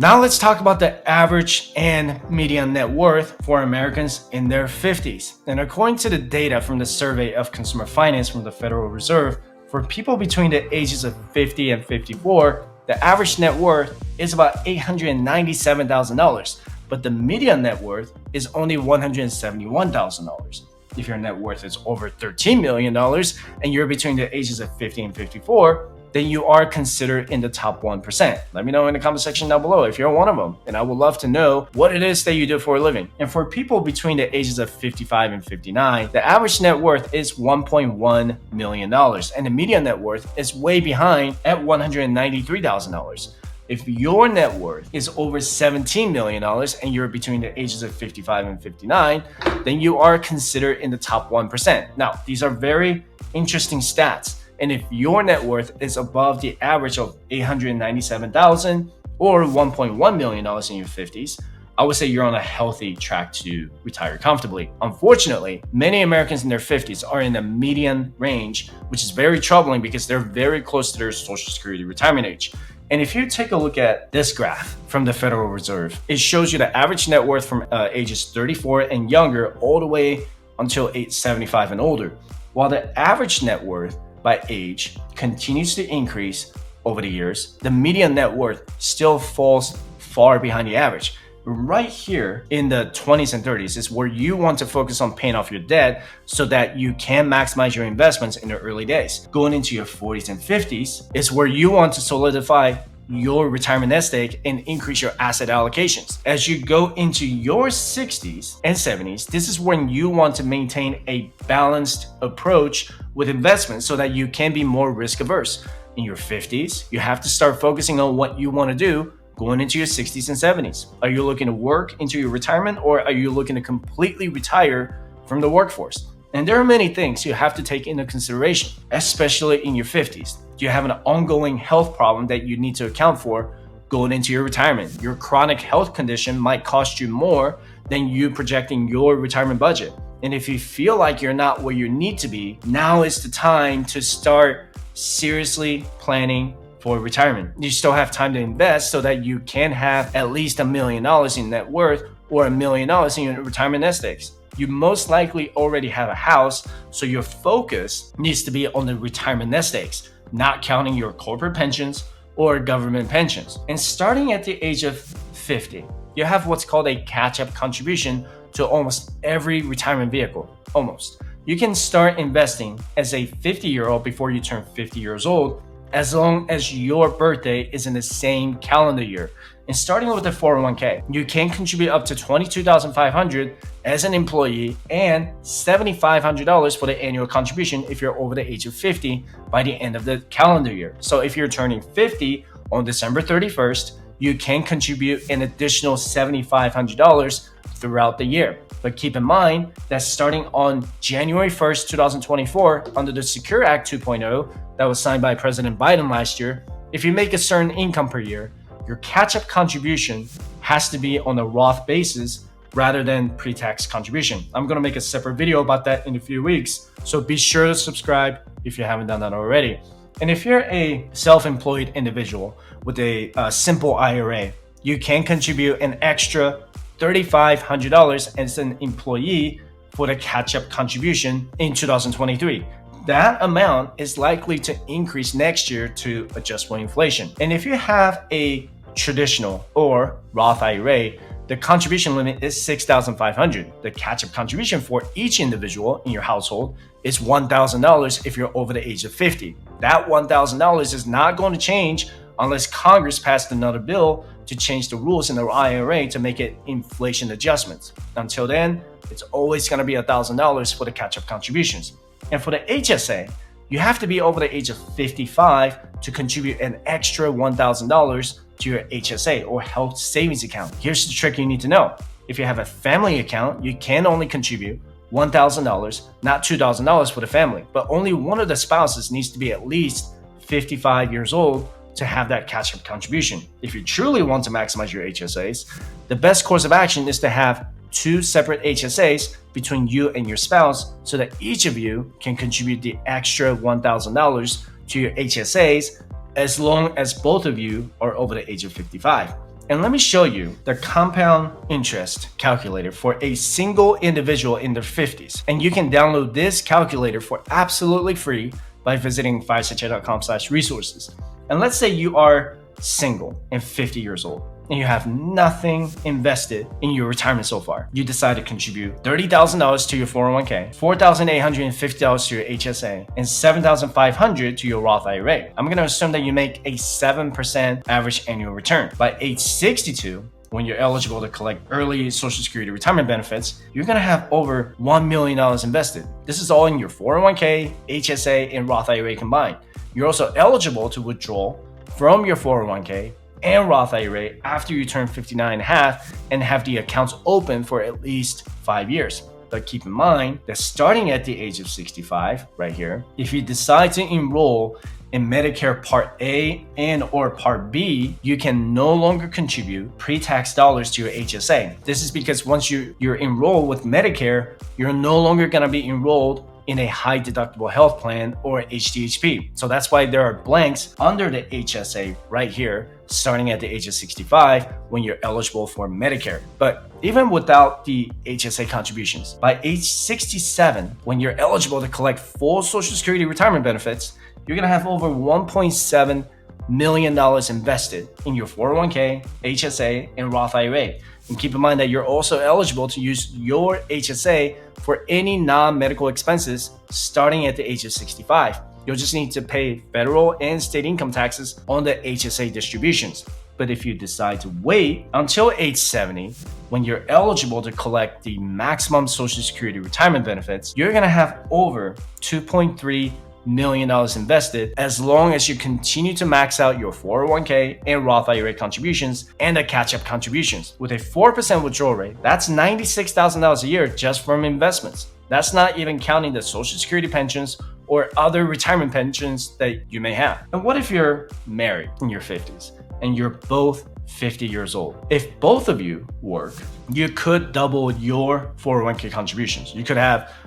Now let's talk about the average and median net worth for Americans in their 50s. And according to the data from the Survey of Consumer Finance from the Federal Reserve, for people between the ages of 50 and 54, the average net worth is about $897,000, but the median net worth is only $171,000. If your net worth is over $13 million and you're between the ages of 50 and 54, then you are considered in the top 1%. Let me know in the comment section down below if you're one of them, and I would love to know what it is that you do for a living. And for people between the ages of 55 and 59, the average net worth is $1.1 million, and the median net worth is way behind at $193,000. If your net worth is over $17 million and you're between the ages of 55 and 59, then you are considered in the top 1%. Now, these are very interesting stats. And if your net worth is above the average of $897,000 or $1.1 million in your 50s, I would say you're on a healthy track to retire comfortably. Unfortunately, many Americans in their 50s are in the median range, which is very troubling because they're very close to their Social Security retirement age. And if you take a look at this graph from the Federal Reserve, it shows you the average net worth from ages 34 and younger all the way until age 75 and older. While the average net worth by age continues to increase over the years, the median net worth still falls far behind the average. Right here in the 20s and 30s is where you want to focus on paying off your debt so that you can maximize your investments in the early days. Going into your 40s and 50s is where you want to solidify your retirement nest egg and increase your asset allocations. As you go into your 60s and 70s, this is when you want to maintain a balanced approach with investments so that you can be more risk averse. In your 50s, you have to start focusing on what you want to do going into your 60s and 70s. Are you looking to work into your retirement, or are you looking to completely retire from the workforce? And there are many things you have to take into consideration, especially in your 50s. Do you have an ongoing health problem that you need to account for going into your retirement? Your chronic health condition might cost you more than you projecting your retirement budget. And if you feel like you're not where you need to be, now is the time to start seriously planning for retirement. You still have time to invest so that you can have at least $1 million in net worth or $1 million in your retirement nest eggs. You most likely already have a house, so your focus needs to be on the retirement nest eggs, not counting your corporate pensions or government pensions. And starting at the age of 50, you have what's called a catch-up contribution to almost every retirement vehicle, almost. You can start investing as a 50-year-old before you turn 50 years old, as long as your birthday is in the same calendar year. And starting with the 401k, you can contribute up to $22,500 as an employee and $7,500 for the annual contribution if you're over the age of 50 by the end of the calendar year. So if you're turning 50 on December 31st, you can contribute an additional $7,500 throughout the year. But keep in mind that starting on January 1st, 2024, under the Secure Act 2.0 that was signed by President Biden last year, if you make a certain income per year, your catch-up contribution has to be on a Roth basis rather than pre-tax contribution. I'm going to make a separate video about that in a few weeks, so be sure to subscribe if you haven't done that already. And if you're a self-employed individual with a simple IRA, you can contribute an extra $3,500 as an employee for the catch-up contribution in 2023. That amount is likely to increase next year to adjust for inflation. And if you have a traditional or Roth IRA, the contribution limit is $6,500. The catch-up contribution for each individual in your household is $1,000 if you're over the age of 50. That $1,000 is not going to change unless Congress passed another bill to change the rules in the IRA to make it inflation adjustments. Until then, it's always going to be $1,000 for the catch-up contributions. And for the HSA, you have to be over the age of 55 to contribute an extra $1,000 to your HSA or health savings account. Here's the trick you need to know. If you have a family account, you can only contribute $1,000, not $2,000 for the family, but only one of the spouses needs to be at least 55 years old to have that catch-up contribution. If you truly want to maximize your HSAs, the best course of action is to have 2 separate HSAs between you and your spouse so that each of you can contribute the extra $1,000 to your HSAs as long as both of you are over the age of 55. And let me show you the compound interest calculator for a single individual in their 50s. And you can download this calculator for absolutely free by visiting firesightchat.com/resources. And let's say you are single and 50 years old, and you have nothing invested in your retirement so far. You decide to contribute $30,000 to your 401k, $4,850 to your HSA, and $7,500 to your Roth IRA. I'm going to assume that you make a 7% average annual return. By age 62, when you're eligible to collect early Social Security retirement benefits, you're going to have over $1 million invested. This is all in your 401k, HSA, and Roth IRA combined. You're also eligible to withdraw from your 401k and Roth IRA after you turn 59 and a half and have the accounts open for at least 5 years. But keep in mind that starting at the age of 65, right here, if you decide to enroll in Medicare Part A and or Part B, you can no longer contribute pre-tax dollars to your HSA. This is because once you're enrolled with Medicare, you're no longer going to be enrolled in a high deductible health plan or HDHP. So that's why there are blanks under the HSA right here, starting at the age of 65 when you're eligible for Medicare. But even without the HSA contributions, by age 67, when you're eligible to collect full Social Security retirement benefits, you're gonna have over $1.7 million invested in your 401k, HSA, and Roth IRA. And keep in mind that you're also eligible to use your HSA for any non-medical expenses starting at the age of 65. You'll just need to pay federal and state income taxes on the HSA distributions. But if you decide to wait until age 70, when you're eligible to collect the maximum Social Security retirement benefits, you're gonna have over $2.3 million invested as long as you continue to max out your 401k and Roth IRA contributions and the catch-up contributions. With a 4% withdrawal rate, that's $96,000 a year just from investments. That's not even counting the Social Security pensions or other retirement pensions that you may have. And what if you're married in your 50s and you're both 50 years old? If both of you work, you could double your 401k contributions.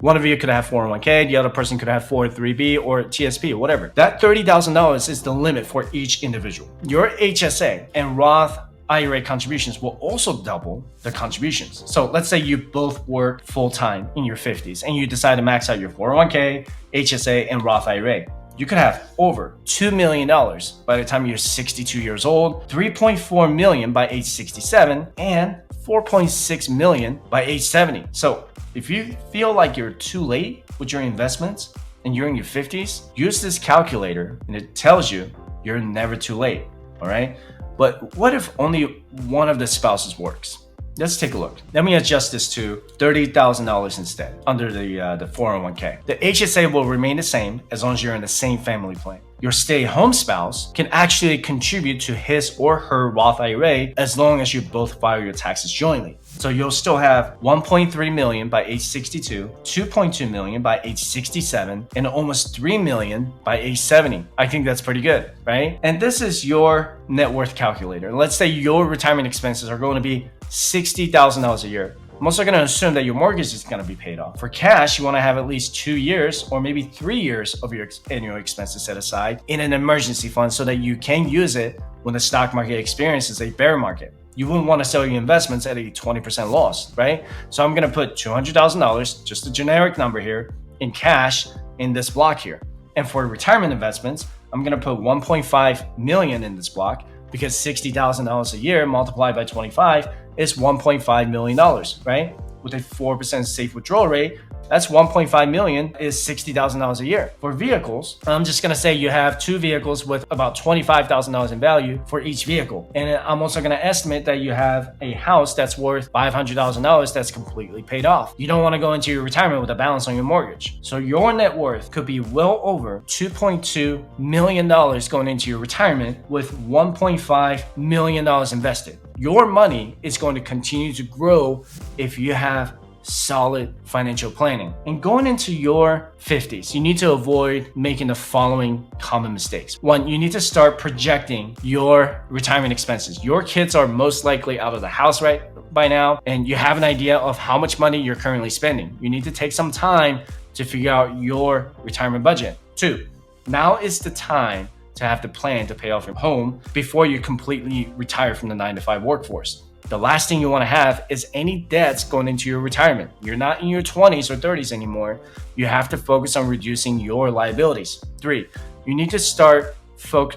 One of you could have 401k, the other person could have 403b or TSP or whatever. That $30,000 is the limit for each individual. Your HSA and Roth IRA contributions will also double the contributions. So let's say you both work full-time in your 50s and you decide to max out your 401k, HSA, and Roth IRA. You could have over $2 million by the time you're 62 years old, $3.4 million by age 67, and $4.6 million by age 70. So if you feel like you're too late with your investments and you're in your 50s, use this calculator and it tells you you're never too late, all right? But what if only one of the spouses works? Let's take a look. Let me adjust this to $30,000 instead under the 401k. The HSA will remain the same as long as you're in the same family plan. Your stay-at-home spouse can actually contribute to his or her Roth IRA as long as you both file your taxes jointly. So you'll still have $1.3 million by age 62, $2.2 million by age 67, and almost $3 million by age 70. I think that's pretty good, right? And this is your net worth calculator. Let's say your retirement expenses are going to be $60,000 a year. I'm also going to assume that your mortgage is going to be paid off. For cash, you want to have at least 2 years or maybe 3 years of your annual expenses set aside in an emergency fund so that you can use it when the stock market experiences a bear market. You wouldn't want to sell your investments at a 20% loss, right? So I'm going to put $200,000, just a generic number here, in cash in this block here. And for retirement investments, I'm going to put $1.5 million in this block because $60,000 a year multiplied by 25 is $1.5 million, right? With a 4% safe withdrawal rate, that's $1.5 million is $60,000 a year. For vehicles, I'm just gonna say you have 2 vehicles with about $25,000 in value for each vehicle. And I'm also gonna estimate that you have a house that's worth $500,000 that's completely paid off. You don't wanna go into your retirement with a balance on your mortgage. So your net worth could be well over $2.2 million going into your retirement with $1.5 million invested. Your money is going to continue to grow if you have solid financial planning. And going into your 50s, you need to avoid making the following common mistakes. 1, you need to start projecting your retirement expenses. Your kids are most likely out of the house right by now, and you have an idea of how much money you're currently spending. You need to take some time to figure out your retirement budget. 2, now is the time to have the plan to pay off your home before you completely retire from the 9 to 5 workforce. The last thing you want to have is any debts going into your retirement. You're not in your 20s or 30s anymore. You have to focus on reducing your liabilities. 3, you need to start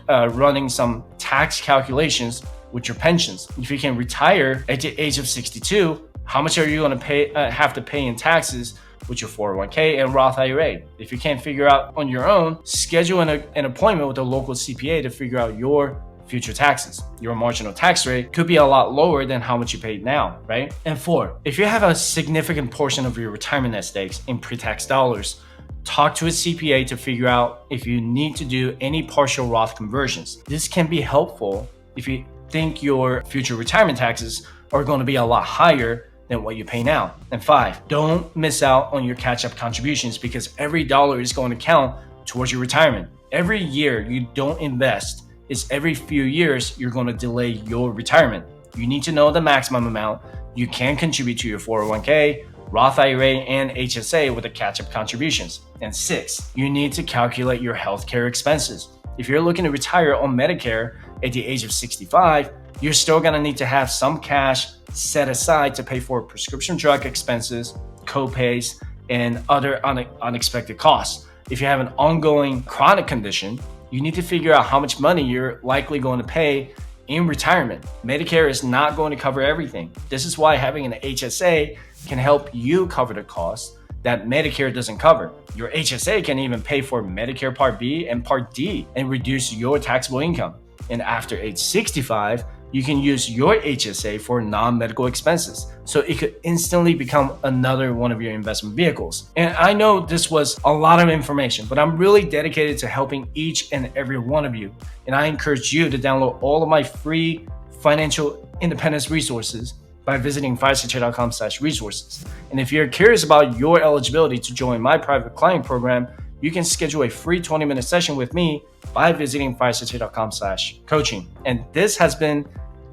running some tax calculations with your pensions. If you can retire at the age of 62, how much are you going to have to pay in taxes with your 401k and Roth IRA? If you can't figure out on your own, schedule an appointment with a local CPA to figure out your future taxes. Your marginal tax rate could be a lot lower than how much you pay now, right? And 4, if you have a significant portion of your retirement nest eggs in pre-tax dollars, talk to a CPA to figure out if you need to do any partial Roth conversions. This can be helpful if you think your future retirement taxes are going to be a lot higher than what you pay now. And 5, don't miss out on your catch-up contributions, because every dollar is going to count towards your retirement. Every year you don't invest is every few years you're going to delay your retirement. You need to know the maximum amount you can contribute to your 401k, Roth IRA, and HSA with the catch-up contributions. And 6, you need to calculate your healthcare expenses. If you're looking to retire on Medicare at the age of 65, you're still going to need to have some cash set aside to pay for prescription drug expenses, co-pays, and other unexpected costs. If you have an ongoing chronic condition, you need to figure out how much money you're likely going to pay in retirement. Medicare is not going to cover everything. This is why having an HSA can help you cover the costs that Medicare doesn't cover. Your HSA can even pay for Medicare Part B and Part D and reduce your taxable income. And after age 65, you can use your HSA for non-medical expenses. So it could instantly become another one of your investment vehicles. And I know this was a lot of information, but I'm really dedicated to helping each and every one of you. And I encourage you to download all of my free financial independence resources by visiting firesighttrade.com/resources. And if you're curious about your eligibility to join my private client program, you can schedule a free 20-minute session with me by visiting firesighttrade.com/coaching. And this has been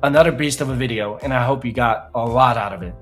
another beast of a video, and I hope you got a lot out of it.